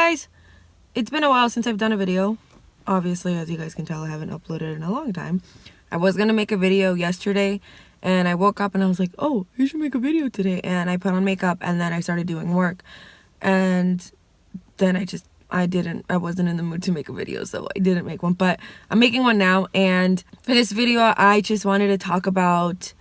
guys, it's been a while since I've done a video. Obviously, as you guys can tell, I haven't uploaded in a long time. I was gonna make a video yesterday and I woke up and I was like, oh, you should make a video today. And I put on makeup and then I started doing work. And then I wasn't in the mood to make a video, so I didn't make one. But I'm making one now, and for this video, I just wanted to talk about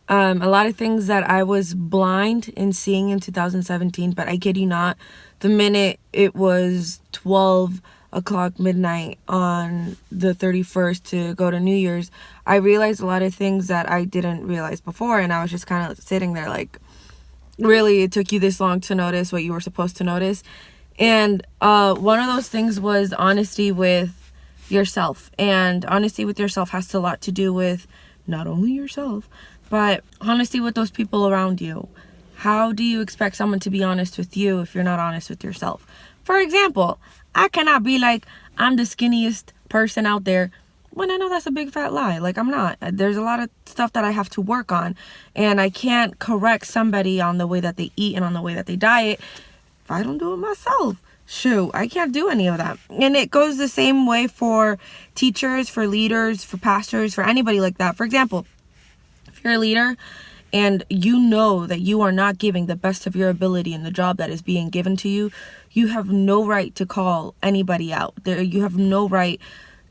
a lot of things that I was blind in seeing in 2017, but I kid you not, the minute it was 12 o'clock midnight on the 31st to go to New Year's, I realized a lot of things that I didn't realize before, and I was just kind of sitting there like, really, it took you this long to notice what you were supposed to notice? And one of those things was honesty with yourself, and honesty with yourself has a lot to do with not only yourself, but honesty with those people around you. How do you expect someone to be honest with you if you're not honest with yourself? For example, I cannot be like, I'm the skinniest person out there, when I know that's a big fat lie. Like, I'm not. There's a lot of stuff that I have to work on, and I can't correct somebody on the way that they eat and on the way that they diet if I don't do it myself. Shoot, I can't do any of that. And it goes the same way for teachers, for leaders, for pastors, for anybody like that. For example, if you're a leader and you know that you are not giving the best of your ability in the job that is being given to you, you have no right to call anybody out. You have no right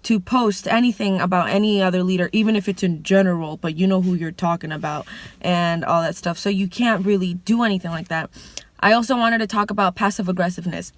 to post anything about any other leader, even if it's in general, but you know who you're talking about and all that stuff. So you can't really do anything like that. I also wanted to talk about passive aggressiveness.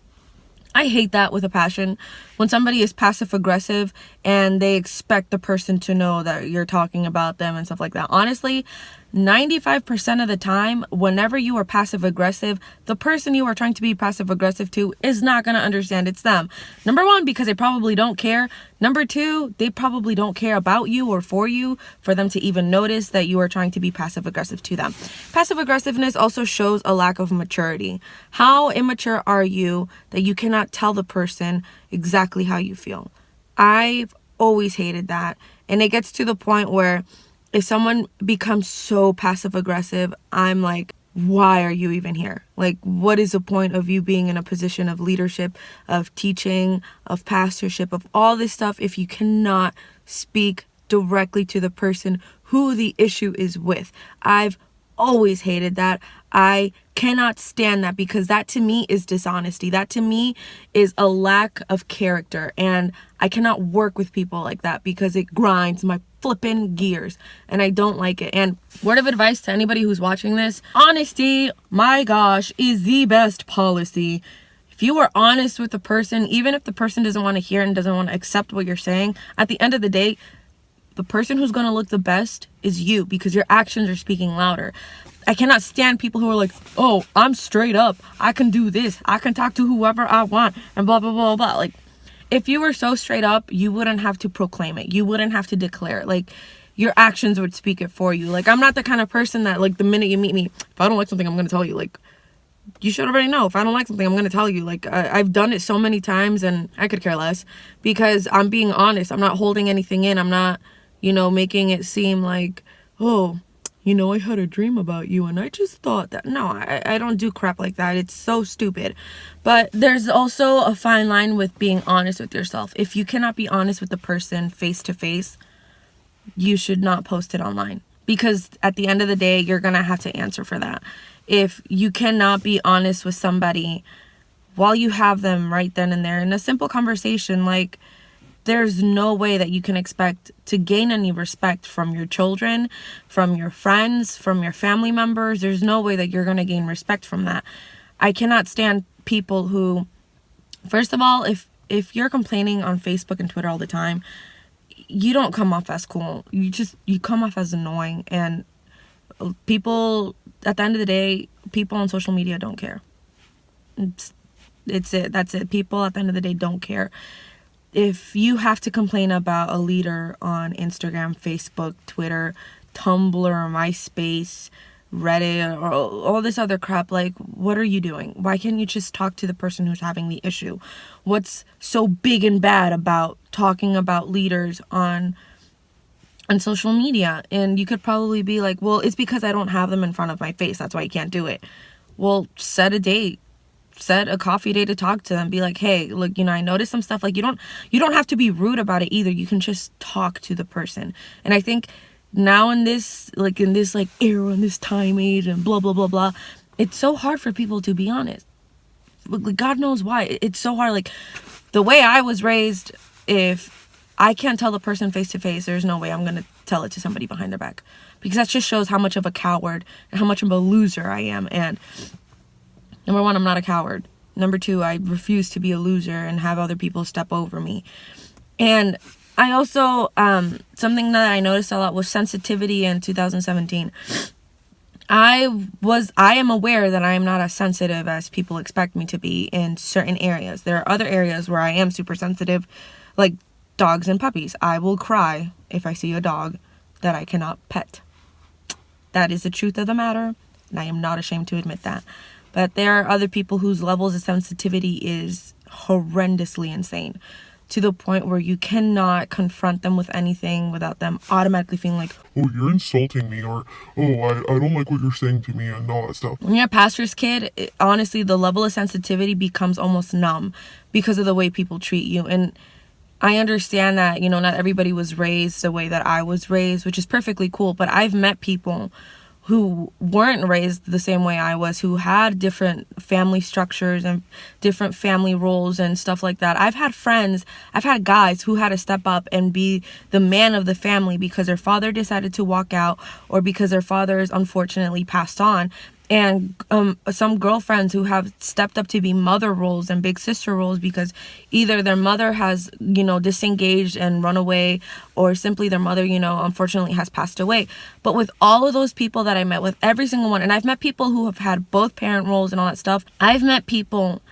I hate that with a passion. When somebody is passive aggressive and they expect the person to know that you're talking about them and stuff like that. Honestly, 95% of the time, whenever you are passive aggressive, the person you are trying to be passive aggressive to is not going to understand it's them. Number one, because they probably don't care. Number two, they probably don't care about you or for you for them to even notice that you are trying to be passive aggressive to them. Passive aggressiveness also shows a lack of maturity. How immature are you that you cannot tell the person exactly how you feel? I've always hated that. And it gets to the point where if someone becomes so passive aggressive, I'm like, why are you even here? Like, what is the point of you being in a position of leadership, of teaching, of pastorship, of all this stuff if you cannot speak directly to the person who the issue is with? I've always hated that. I cannot stand that, because that to me is dishonesty. That to me is a lack of character, and I cannot work with people like that because it grinds my flipping gears and I don't like it. And word of advice to anybody who's watching this, honesty, my gosh, is the best policy. If you are honest with the person, even if the person doesn't want to hear and doesn't want to accept what you're saying, at the end of the day, the person who's going to look the best is you, because your actions are speaking louder. I cannot stand people who are like, oh, I'm straight up, I can do this, I can talk to whoever I want, and blah, blah, blah, blah. Like, if you were so straight up, you wouldn't have to proclaim it. You wouldn't have to declare it. Like, your actions would speak it for you. Like, I'm not the kind of person that, like, the minute you meet me, if I don't like something, I'm going to tell you. Like, you should already know. If I don't like something, I'm going to tell you. Like, I've done it so many times, and I could care less, because I'm being honest. I'm not holding anything in. I'm not, making it seem like, oh, I had a dream about you and I just thought that. No, I don't do crap like that. It's so stupid. But there's also a fine line with being honest with yourself. If you cannot be honest with the person face to face, you should not post it online, because at the end of the day, you're going to have to answer for that. If you cannot be honest with somebody while you have them right then and there in a simple conversation, like, there's no way that you can expect to gain any respect from your children, from your friends, from your family members. There's no way that you're going to gain respect from that. I cannot stand people who, first of all, if you're complaining on Facebook and Twitter all the time, you don't come off as cool. You come off as annoying. And people, at the end of the day, people on social media don't care. That's it. People at the end of the day don't care. If you have to complain about a leader on Instagram, Facebook, Twitter, Tumblr, MySpace, Reddit, or all this other crap, like, what are you doing? Why can't you just talk to the person who's having the issue? What's so big and bad about talking about leaders on social media? And you could probably be like, well, it's because I don't have them in front of my face. That's why I can't do it. Well, set a date. set a coffee day to talk to them. Be like, hey, look, you know, I noticed some stuff. Like, you don't have to be rude about it either. You can just talk to the person. And I think now in this like era, in this time age and blah blah blah blah, it's so hard for people to be honest. Like, God knows why. It's so hard. Like, the way I was raised, if I can't tell the person face to face, there's no way I'm gonna tell it to somebody behind their back, because that just shows how much of a coward and how much of a loser I am. And number one, I'm not a coward. Number two, I refuse to be a loser and have other people step over me. And I also, something that I noticed a lot was sensitivity in 2017. I am aware that I am not as sensitive as people expect me to be in certain areas. There are other areas where I am super sensitive, like dogs and puppies. I will cry if I see a dog that I cannot pet. That is the truth of the matter, and I am not ashamed to admit that. But there are other people whose levels of sensitivity is horrendously insane, to the point where you cannot confront them with anything without them automatically feeling like, oh, you're insulting me, or, oh, I don't like what you're saying to me, and all that stuff. When you're a pastor's kid, honestly, the level of sensitivity becomes almost numb because of the way people treat you. And I understand that, you know, not everybody was raised the way that I was raised, which is perfectly cool. But I've met people who weren't raised the same way I was, who had different family structures and different family roles and stuff like that. I've had guys who had to step up and be the man of the family because their father decided to walk out, or because their fathers unfortunately passed on. And some girlfriends who have stepped up to be mother roles and big sister roles because either their mother has, you know, disengaged and run away, or simply their mother, you know, unfortunately has passed away. But with all of those people that I met, with every single one, and I've met people who have had both parent roles and all that stuff, I've met people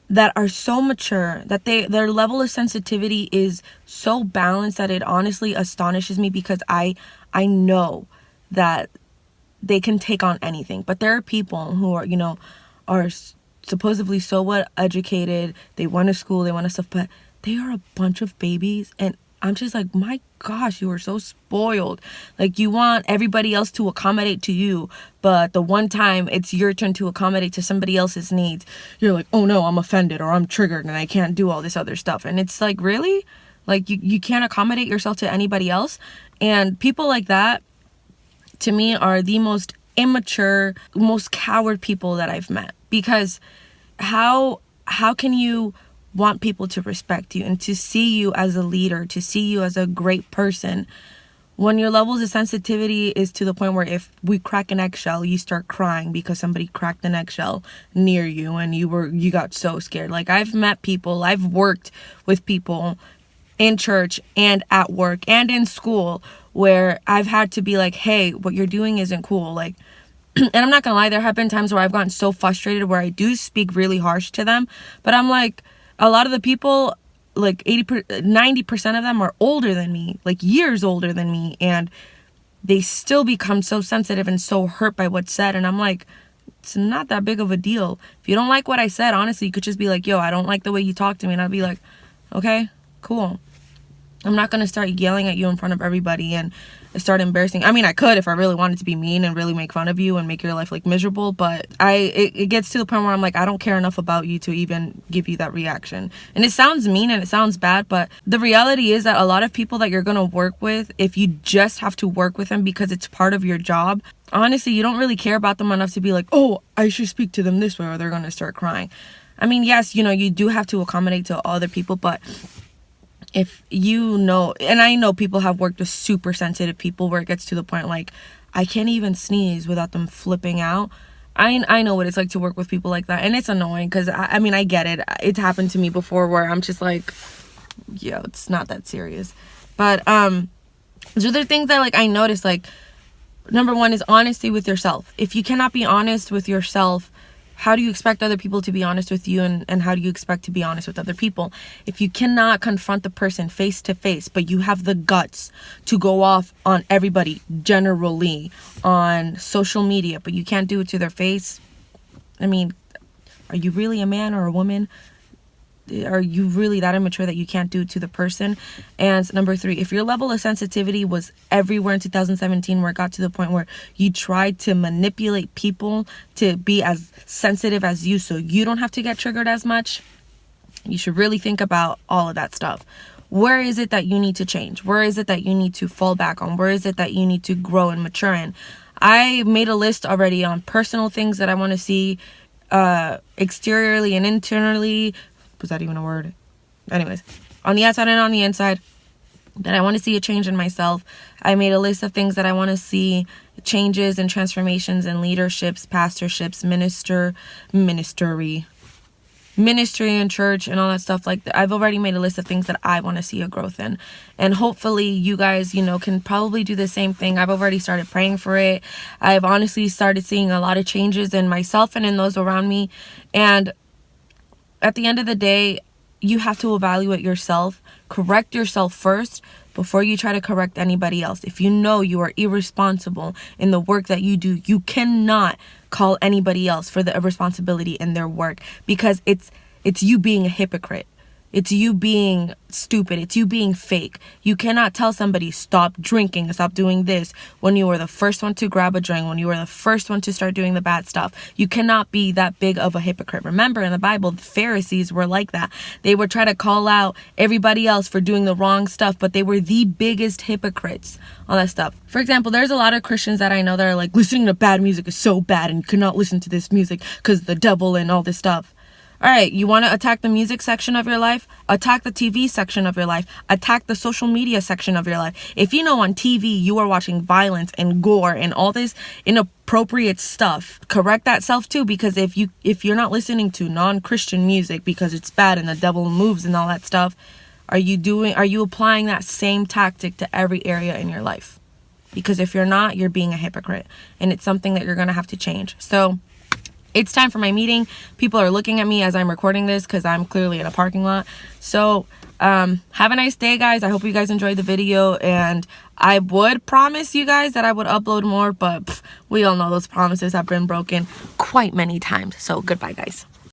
that are so mature that their level of sensitivity is so balanced that it honestly astonishes me, because I know that they can take on anything. But there are people who are, you know, are supposedly so what educated, they went to school, they went to stuff, but they are a bunch of babies. And I'm just like, my gosh, you are so spoiled. Like, you want everybody else to accommodate to you, but the one time it's your turn to accommodate to somebody else's needs, you're like, oh no, I'm offended, or I'm triggered and I can't do all this other stuff. And it's like, really? Like, you can't accommodate yourself to anybody else? And people like that, to me, are the most immature, most coward people that I've met. Because how can you want people to respect you and to see you as a leader, to see you as a great person, when your levels of sensitivity is to the point where if we crack an eggshell, you start crying because somebody cracked an eggshell near you and you got so scared. Like, I've met people, I've worked with people in church and at work and in school where I've had to be like, hey, what you're doing isn't cool. Like, and I'm not gonna lie, there have been times where I've gotten so frustrated where I do speak really harsh to them, but I'm like, a lot of the people, like 90% of them are older than me, like years older than me, and they still become so sensitive and so hurt by what's said. And I'm like, it's not that big of a deal. If you don't like what I said, honestly, you could just be like, yo, I don't like the way you talk to me. And I'd be like, okay, cool. I'm not going to start yelling at you in front of everybody and start embarrassing. I mean, I could if I really wanted to be mean and really make fun of you and make your life like miserable, but it gets to the point where I'm like, I don't care enough about you to even give you that reaction. And it sounds mean and it sounds bad, but the reality is that a lot of people that you're going to work with, if you just have to work with them because it's part of your job, honestly, you don't really care about them enough to be like, oh, I should speak to them this way or they're going to start crying. I mean, yes, you know, you do have to accommodate to other people, but if you know, and I know people have worked with super sensitive people where it gets to the point like, I can't even sneeze without them flipping out. I know what it's like to work with people like that, and it's annoying because I mean, I get it. It's happened to me before where I'm just like, yo, it's not that serious. But there's other things that like I noticed, like number one is honesty with yourself. If you cannot be honest with yourself, how do you expect other people to be honest with you, and how do you expect to be honest with other people? If you cannot confront the person face to face, but you have the guts to go off on everybody generally on social media, but you can't do it to their face, I mean, are you really a man or a woman? are you really that immature that you can't do to the person? And number 3, if your level of sensitivity was everywhere in 2017, where it got to the point where you tried to manipulate people to be as sensitive as you so you don't have to get triggered as much, you should really think about all of that stuff. Where is it that you need to change? Where is it that you need to fall back on? Where is it that you need to grow and mature in? I made a list already on personal things that I want to see exteriorly and internally. Was that even a word? Anyways, on the outside and on the inside, that I want to see a change in myself. I made a list of things that I want to see changes and transformations in leaderships, pastorships, ministry and church and all that stuff like that. I've already made a list of things that I want to see a growth in, and hopefully you guys, can probably do the same thing. I've already started praying for it. I've honestly started seeing a lot of changes in myself and in those around me, and at the end of the day, you have to evaluate yourself, correct yourself first before you try to correct anybody else. If you know you are irresponsible in the work that you do, you cannot call anybody else for the irresponsibility in their work, because it's you being a hypocrite. It's you being stupid. It's you being fake. You cannot tell somebody stop drinking, stop doing this, when you were the first one to grab a drink, when you were the first one to start doing the bad stuff. You cannot be that big of a hypocrite. Remember, in the Bible, the Pharisees were like that. They would try to call out everybody else for doing the wrong stuff, but they were the biggest hypocrites on that stuff. For example, there's a lot of Christians that I know that are like, listening to bad music is so bad and you cannot listen to this music because the devil and all this stuff. All right, you want to attack the music section of your life? Attack the TV section of your life. Attack the social media section of your life. If you know on TV you are watching violence and gore and all this inappropriate stuff, correct that self too, because if you're not listening to non-Christian music because it's bad and the devil moves and all that stuff, are you applying that same tactic to every area in your life? Because if you're not, you're being a hypocrite, and it's something that you're going to have to change. So it's time for my meeting. People are looking at me as I'm recording this because I'm clearly in a parking lot. So have a nice day, guys. I hope you guys enjoyed the video, and I would promise you guys that I would upload more, but we all know those promises have been broken quite many times. So goodbye, guys.